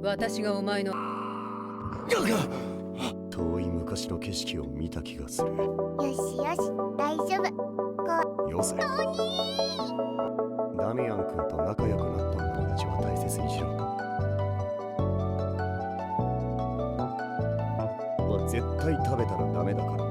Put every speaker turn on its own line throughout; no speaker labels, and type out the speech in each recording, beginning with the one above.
私がお前の
遠い昔の景色を見た気がする。
よしよし、大丈夫。
よせ。ダミアン君と仲良くなった友達は大切にしろ。絶対食べたらダメだからな。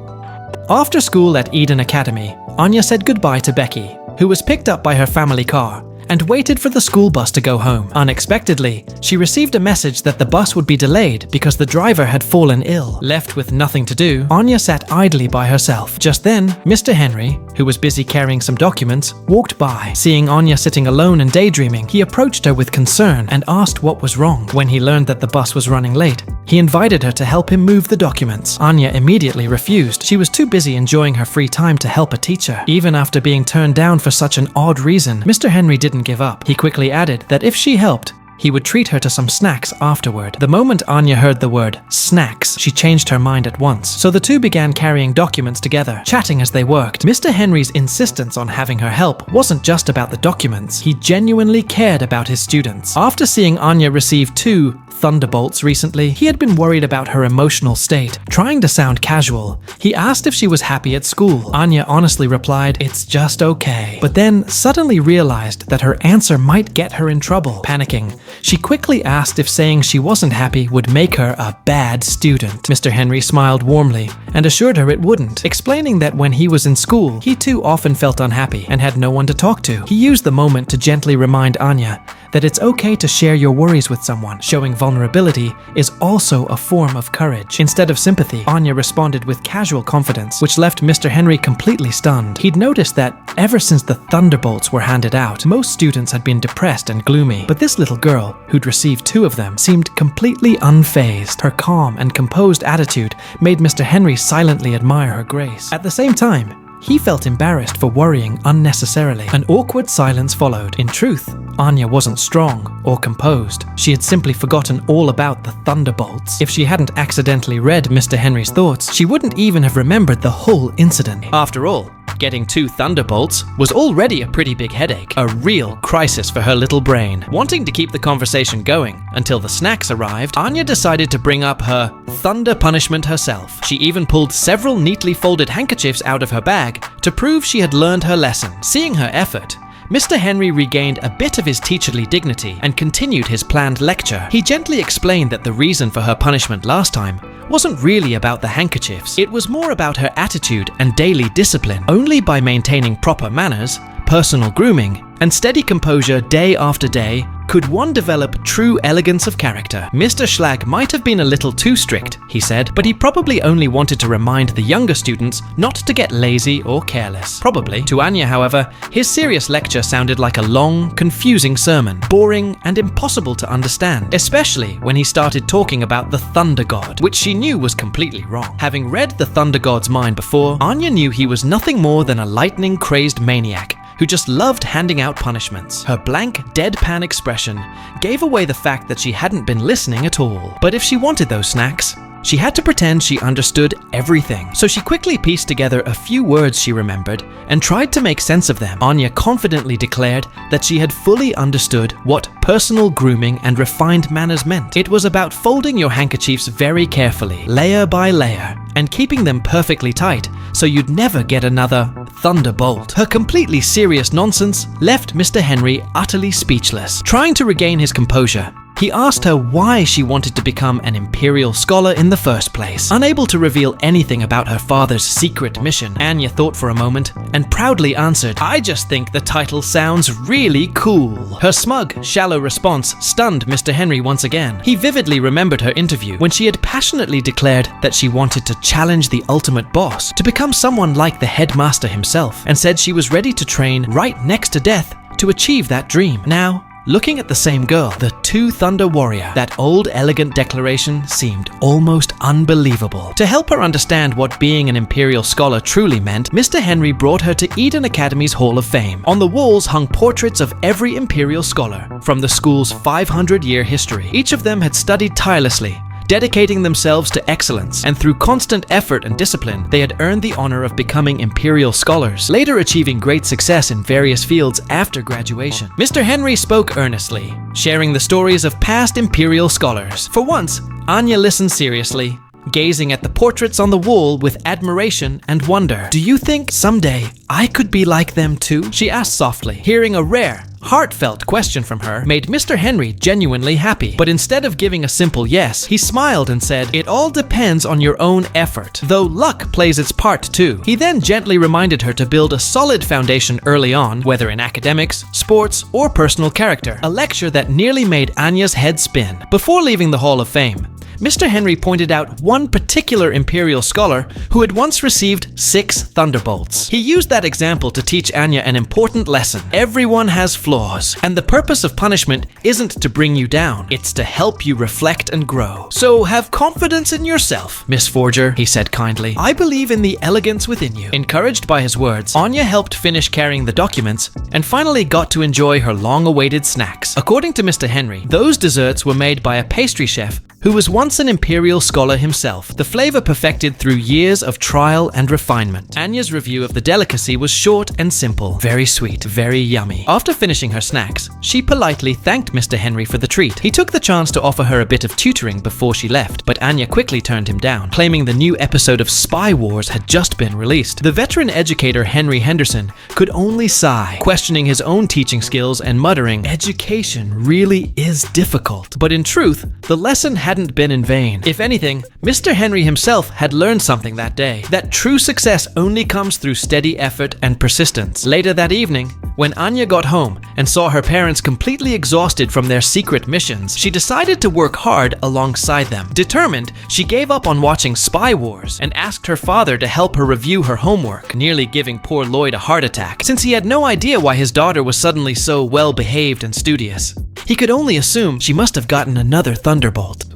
After school at Eden Academy, Anya said goodbye to Becky, who was picked up by her family car, and waited for the school bus to go home. Unexpectedly, she received a message that the bus would be delayed because the driver had fallen ill. Left with nothing to do, Anya sat idly by herself. Just then, Mr. Henry, who was busy carrying some documents, walked by. Seeing Anya sitting alone and daydreaming, he approached her with concern and asked what was wrong. When he learned that the bus was running late, he invited her to help him move the documents. Anya immediately refused. She was too busy enjoying her free time to help a teacher. Even after being turned down for such an odd reason, Mr. Henry didn't give up. He quickly added that if she helped, he would treat her to some snacks afterward. The moment Anya heard the word snacks, she changed her mind at once. So the two began carrying documents together, chatting as they worked. Mr. Henry's insistence on having her help wasn't just about the documents. He genuinely cared about his students. After seeing Anya receive 2 thunderbolts recently, he had been worried about her emotional state. Trying to sound casual, he asked if she was happy at school. Anya honestly replied, "It's just okay," but then suddenly realized that her answer might get her in trouble. Panicking, she quickly asked if saying she wasn't happy would make her a bad student. Mr. Henry smiled warmly and assured her it wouldn't, explaining that when he was in school, he too often felt unhappy and had no one to talk to. He used the moment to gently remind Anya that it's okay to share your worries with someone. Showing vulnerability is also a form of courage. Instead of sympathy, Anya responded with casual confidence, which left Mr. Henry completely stunned. He'd noticed that ever since the thunderbolts were handed out, most students had been depressed and gloomy, but this little girl, who'd received 2 of them, seemed completely unfazed. Her calm and composed attitude made Mr. Henry silently admire her grace. At the same time, he felt embarrassed for worrying unnecessarily. An awkward silence followed. In truth, Anya wasn't strong or composed. She had simply forgotten all about the thunderbolts. If she hadn't accidentally read Mr. Henry's thoughts, she wouldn't even have remembered the whole incident. After all, getting 2 thunderbolts was already a pretty big headache, a real crisis for her little brain. Wanting to keep the conversation going until the snacks arrived, Anya decided to bring up her thunder punishment herself. She even pulled several neatly folded handkerchiefs out of her bag to prove she had learned her lesson. Seeing her effort, Mr. Henry regained a bit of his teacherly dignity and continued his planned lecture. He gently explained that the reason for her punishment last time wasn't really about the handkerchiefs. It was more about her attitude and daily discipline. Only by maintaining proper manners, personal grooming, and steady composure day after day could one develop true elegance of character. Mr. Schlag might have been a little too strict, he said, but he probably only wanted to remind the younger students not to get lazy or careless. Probably. To Anya, however, his serious lecture sounded like a long, confusing sermon, boring and impossible to understand, especially when he started talking about the Thunder God, which she knew was completely wrong. Having read the Thunder God's mind before, Anya knew he was nothing more than a lightning-crazed maniac who just loved handing out punishments. Her blank, deadpan expression gave away the fact that she hadn't been listening at all. But if she wanted those snacks, she had to pretend she understood everything. So she quickly pieced together a few words she remembered and tried to make sense of them. Anya confidently declared that she had fully understood what personal grooming and refined manners meant. It was about folding your handkerchiefs very carefully, layer by layer, and keeping them perfectly tight so you'd never get another thunderbolt. Her completely serious nonsense left Mr. Henry utterly speechless. Trying to regain his composure, he asked her why she wanted to become an imperial scholar in the first place. Unable to reveal anything about her father's secret mission, Anya thought for a moment and proudly answered, "I just think the title sounds really cool." Her smug, shallow response stunned Mr. Henry once again. He vividly remembered her interview when she had passionately declared that she wanted to challenge the ultimate boss, to become someone like the headmaster himself, and said she was ready to train right next to death to achieve that dream. Now, looking at the same girl, the 2 Thunder Warrior, that old elegant declaration seemed almost unbelievable. To help her understand what being an Imperial Scholar truly meant, Mr. Henry brought her to Eden Academy's Hall of Fame. On the walls hung portraits of every Imperial Scholar from the school's 500-year history. Each of them had studied tirelessly, dedicating themselves to excellence, and through constant effort and discipline, they had earned the honor of becoming imperial scholars, later achieving great success in various fields after graduation. Mr. Henry spoke earnestly, sharing the stories of past imperial scholars. For once, Anya listened seriously, gazing at the portraits on the wall with admiration and wonder. "Do you think someday I could be like them too?" she asked softly. Hearing a rare, heartfelt question from her made Mr. Henry genuinely happy. But instead of giving a simple yes, he smiled and said, "It all depends on your own effort, though luck plays its part too." He then gently reminded her to build a solid foundation early on, whether in academics, sports, or personal character, a lecture that nearly made Anya's head spin. Before leaving the Hall of Fame, Mr. Henry pointed out one particular imperial scholar who had once received 6 thunderbolts. He used that example to teach Anya an important lesson. Everyone has flaws, and the purpose of punishment isn't to bring you down, it's to help you reflect and grow. "So have confidence in yourself, Miss Forger," he said kindly. "I believe in the elegance within you." Encouraged by his words, Anya helped finish carrying the documents and finally got to enjoy her long-awaited snacks. According to Mr. Henry, those desserts were made by a pastry chef who was once an imperial scholar himself, the flavor perfected through years of trial and refinement. Anya's review of the delicacy was short and simple. Very sweet, very yummy. After finishing her snacks, she politely thanked Mr. Henry for the treat. He took the chance to offer her a bit of tutoring before she left, but Anya quickly turned him down, claiming the new episode of Spy Wars had just been released. The veteran educator Henry Henderson could only sigh, questioning his own teaching skills and muttering, "Education really is difficult." But in truth, the lesson hadn't been in vain. If anything, Mr. Henry himself had learned something that day, that true success only comes through steady effort and persistence. Later that evening, when Anya got home and saw her parents completely exhausted from their secret missions, she decided to work hard alongside them. Determined, she gave up on watching Spy Wars and asked her father to help her review her homework, nearly giving poor Lloyd a heart attack, since he had no idea why his daughter was suddenly so well-behaved and studious. He could only assume she must have gotten another thunderbolt.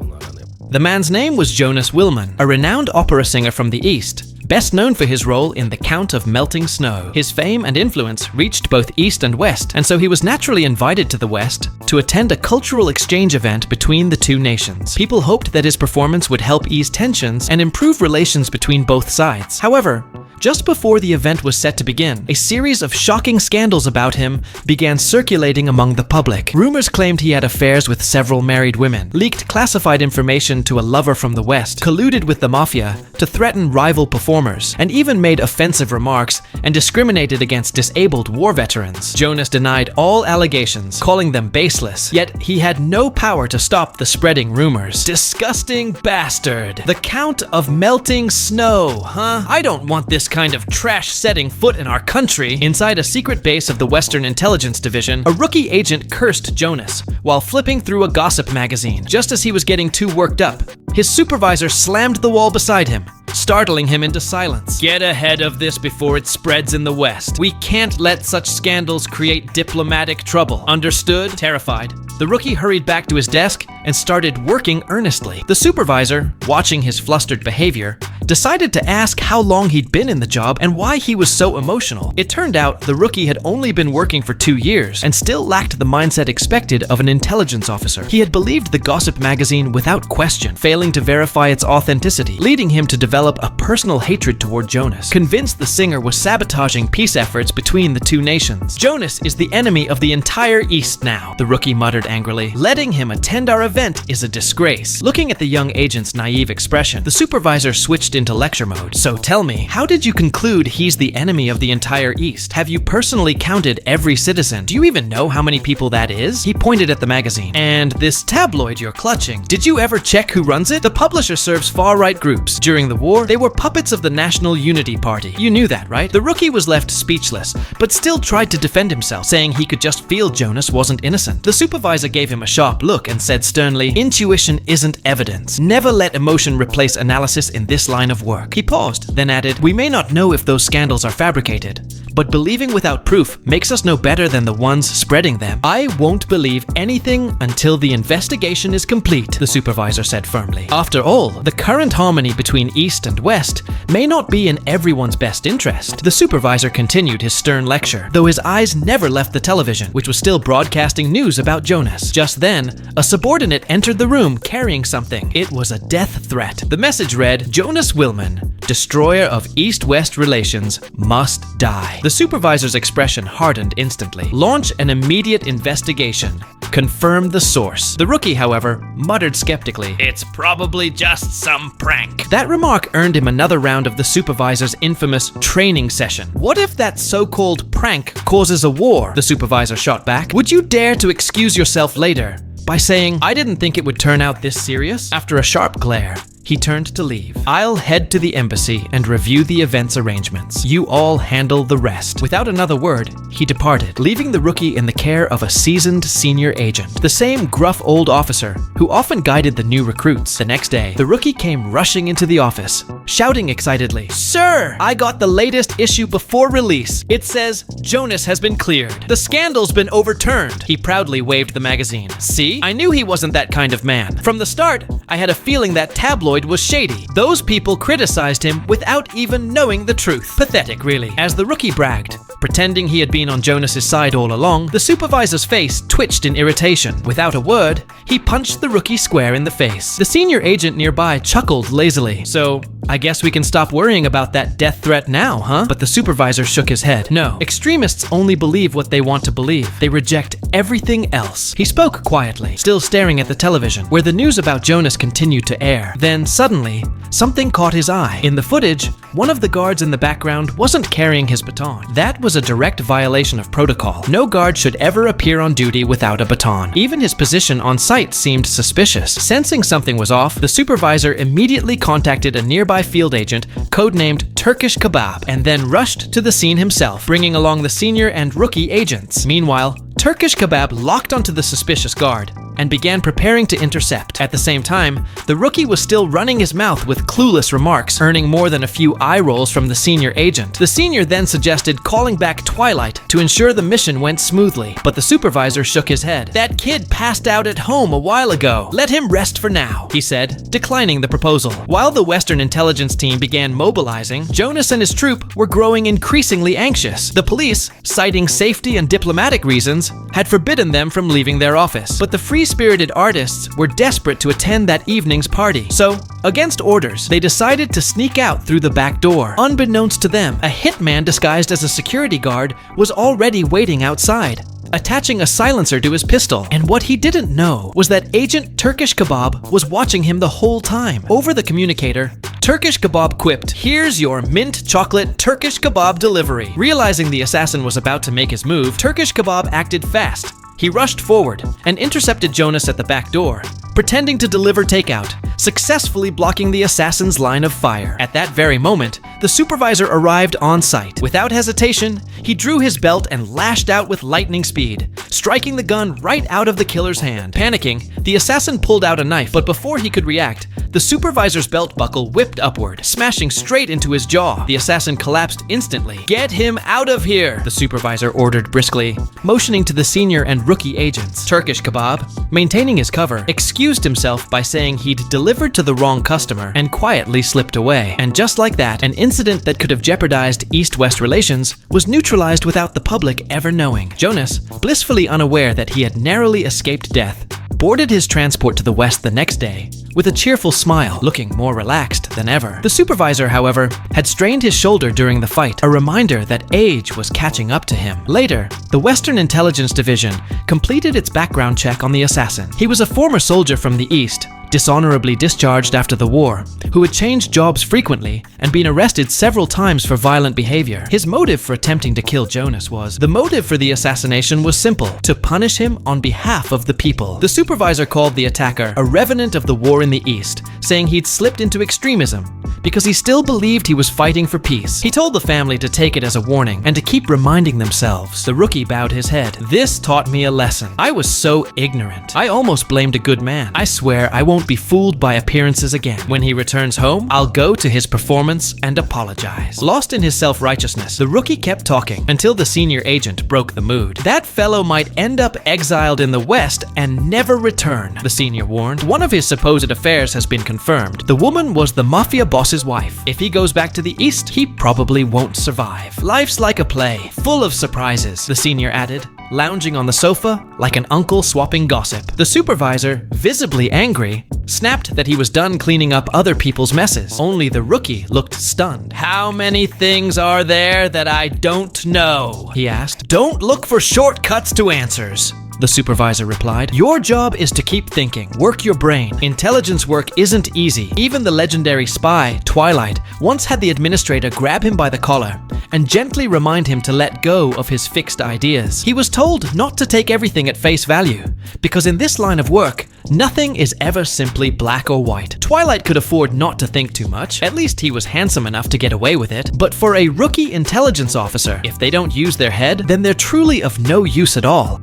The man's name was Jonas Willman, a renowned opera singer from the East, best known for his role in The Count of Melting Snow. His fame and influence reached both East and West, and so he was naturally invited to the West to attend a cultural exchange event between the two nations. People hoped that his performance would help ease tensions and improve relations between both sides. However, just before the event was set to begin, a series of shocking scandals about him began circulating among the public. Rumors claimed he had affairs with several married women, leaked classified information to a lover from the West, colluded with the mafia to threaten rival performers, and even made offensive remarks and discriminated against disabled war veterans. Jonas denied all allegations, calling them baseless, yet he had no power to stop the spreading rumors. Disgusting bastard. The Count of Melting Snow, huh? I don't want this kind of trash setting foot in our country. Inside a secret base of the Western Intelligence Division, a rookie agent cursed Jonas while flipping through a gossip magazine. Just as he was getting too worked up, his supervisor slammed the wall beside him, startling him into silence. "Get ahead of this before it spreads in the West. We can't let such scandals create diplomatic trouble. Understood?" Terrified, the rookie hurried back to his desk and started working earnestly. The supervisor, watching his flustered behavior, decided to ask how long he'd been in the job and why he was so emotional. It turned out the rookie had only been working for 2 years and still lacked the mindset expected of an intelligence officer. He had believed the gossip magazine without question, failing to verify its authenticity, leading him to develop a personal hatred toward Jonas, convinced the singer was sabotaging peace efforts between the two nations. "Jonas is the enemy of the entire East now," the rookie muttered angrily. "Letting him attend our event is a disgrace." Looking at the young agent's naive expression, the supervisor switched into lecture mode. "So tell me, how did you conclude he's the enemy of the entire East? Have you personally counted every citizen? Do you even know how many people that is?" He pointed at the magazine. "And this tabloid you're clutching, did you ever check who runs it? The publisher serves far-right groups. During the war, they were puppets of the National Unity Party. You knew that, right?" The rookie was left speechless, but still tried to defend himself, saying he could just feel Jonas wasn't innocent. The supervisor gave him a sharp look and said sternly, "Intuition isn't evidence. Never let emotion replace analysis in this line of work." He paused, then added, "We may not know if those scandals are fabricated, but believing without proof makes us no better than the ones spreading them. I won't believe anything until the investigation is complete," the supervisor said firmly. After all, the current harmony between East and West may not be in everyone's best interest. The supervisor continued his stern lecture, though his eyes never left the television, which was still broadcasting news about Jonas. Just then, a subordinate subordinate entered the room carrying something. It was a death threat. The message read, "Jonas Willman, destroyer of East-West relations, must die." The supervisor's expression hardened instantly. "Launch an immediate investigation. Confirm the source." The rookie, however, muttered skeptically, "It's probably just some prank." That remark earned him another round of the supervisor's infamous training session. "What if that so-called prank causes a war?" the supervisor shot back. "Would you dare to excuse yourself later by saying, 'I didn't think it would turn out this serious'?" After a sharp glare, he turned to leave. "I'll head to the embassy and review the event's arrangements. You all handle the rest." Without another word, he departed, leaving the rookie in the care of a seasoned senior agent, the same gruff old officer who often guided the new recruits. The next day, the rookie came rushing into the office, shouting excitedly, "Sir, I got the latest issue before release. It says Jonas has been cleared. The scandal's been overturned." He proudly waved the magazine. "See, I knew he wasn't that kind of man. From the start, I had a feeling that tabloid was shady. Those people criticized him without even knowing the truth. Pathetic, really." As the rookie bragged, pretending he had been on Jonas's side all along, the supervisor's face twitched in irritation. Without a word, he punched the rookie square in the face. The senior agent nearby chuckled lazily. "So, I guess we can stop worrying about that death threat now, huh?" But the supervisor shook his head. "No, extremists only believe what they want to believe. They reject everything else." He spoke quietly, still staring at the television, where the news about Jonas continued to air. Then suddenly, something caught his eye. In the footage, one of the guards in the background wasn't carrying his baton. That was a direct violation of protocol. No guard should ever appear on duty without a baton. Even his position on site seemed suspicious. Sensing something was off, the supervisor immediately contacted a nearby field agent, codenamed Turkish Kebab, and then rushed to the scene himself, bringing along the senior and rookie agents. Meanwhile, Turkish Kebab locked onto the suspicious guard and began preparing to intercept. At the same time, the rookie was still running his mouth with clueless remarks, earning more than a few eye rolls from the senior agent. The senior then suggested calling back Twilight to ensure the mission went smoothly, but the supervisor shook his head. "That kid passed out at home a while ago. Let him rest for now," he said, declining the proposal. While the Western intelligence team began mobilizing, Jonas and his troop were growing increasingly anxious. The police, citing safety and diplomatic reasons, had forbidden them from leaving their office, but the free-spirited artists were desperate to attend that evening's party. So, against orders, they decided to sneak out through the back door. Unbeknownst to them, a hitman disguised as a security guard was already waiting outside, attaching a silencer to his pistol. And what he didn't know was that Agent Turkish Kebab was watching him the whole time. Over the communicator, Turkish Kebab quipped, "Here's your mint chocolate Turkish Kebab delivery." Realizing the assassin was about to make his move, Turkish Kebab acted fast. He rushed forward and intercepted Jonas at the back door, pretending to deliver takeout, successfully blocking the assassin's line of fire. At that very moment, the supervisor arrived on site. Without hesitation, he drew his belt and lashed out with lightning speed, striking the gun right out of the killer's hand. Panicking, the assassin pulled out a knife, but before he could react, the supervisor's belt buckle whipped upward, smashing straight into his jaw. The assassin collapsed instantly. "Get him out of here," the supervisor ordered briskly, motioning to the senior and rookie agents. Turkish Kebab, maintaining his cover, excused himself by saying he'd delivered to the wrong customer and quietly slipped away. And just like that, an incident that could have jeopardized East-West relations was neutralized without the public ever knowing. Jonas, blissfully unaware that he had narrowly escaped death, boarded his transport to the West the next day with a cheerful smile, looking more relaxed than ever. The supervisor, however, had strained his shoulder during the fight, a reminder that age was catching up to him. Later, the Western Intelligence Division completed its background check on the assassin. He was a former soldier from the East, dishonorably discharged after the war, who had changed jobs frequently and been arrested several times for violent behavior. His motive for attempting to kill Jonas was, the motive for the assassination was simple: to punish him on behalf of the people. The supervisor called the attacker a revenant of the war in the East, saying he'd slipped into extremism because he still believed he was fighting for peace. He told the family to take it as a warning and to keep reminding themselves. The rookie bowed his head. "This taught me a lesson. I was so ignorant. I almost blamed a good man. I swear I won't be fooled by appearances again. When he returns home, I'll go to his performance and apologize." Lost in his self-righteousness, the rookie kept talking until the senior agent broke the mood. "That fellow might end up exiled in the West and never return," the senior warned. "One of his supposed affairs has been confirmed. The woman was the mafia boss's wife. If he goes back to the East, he probably won't survive. Life's like a play, full of surprises," the senior added, lounging on the sofa like an uncle swapping gossip. The supervisor, visibly angry, snapped that he was done cleaning up other people's messes. Only the rookie looked stunned. "How many things are there that I don't know?" he asked. "Don't look for shortcuts to answers," the supervisor replied. "Your job is to keep thinking, work your brain. Intelligence work isn't easy." Even the legendary spy, Twilight, once had the administrator grab him by the collar and gently remind him to let go of his fixed ideas. He was told not to take everything at face value, because in this line of work, nothing is ever simply black or white. Twilight could afford not to think too much. At least he was handsome enough to get away with it. But for a rookie intelligence officer, if they don't use their head, then they're truly of no use at all.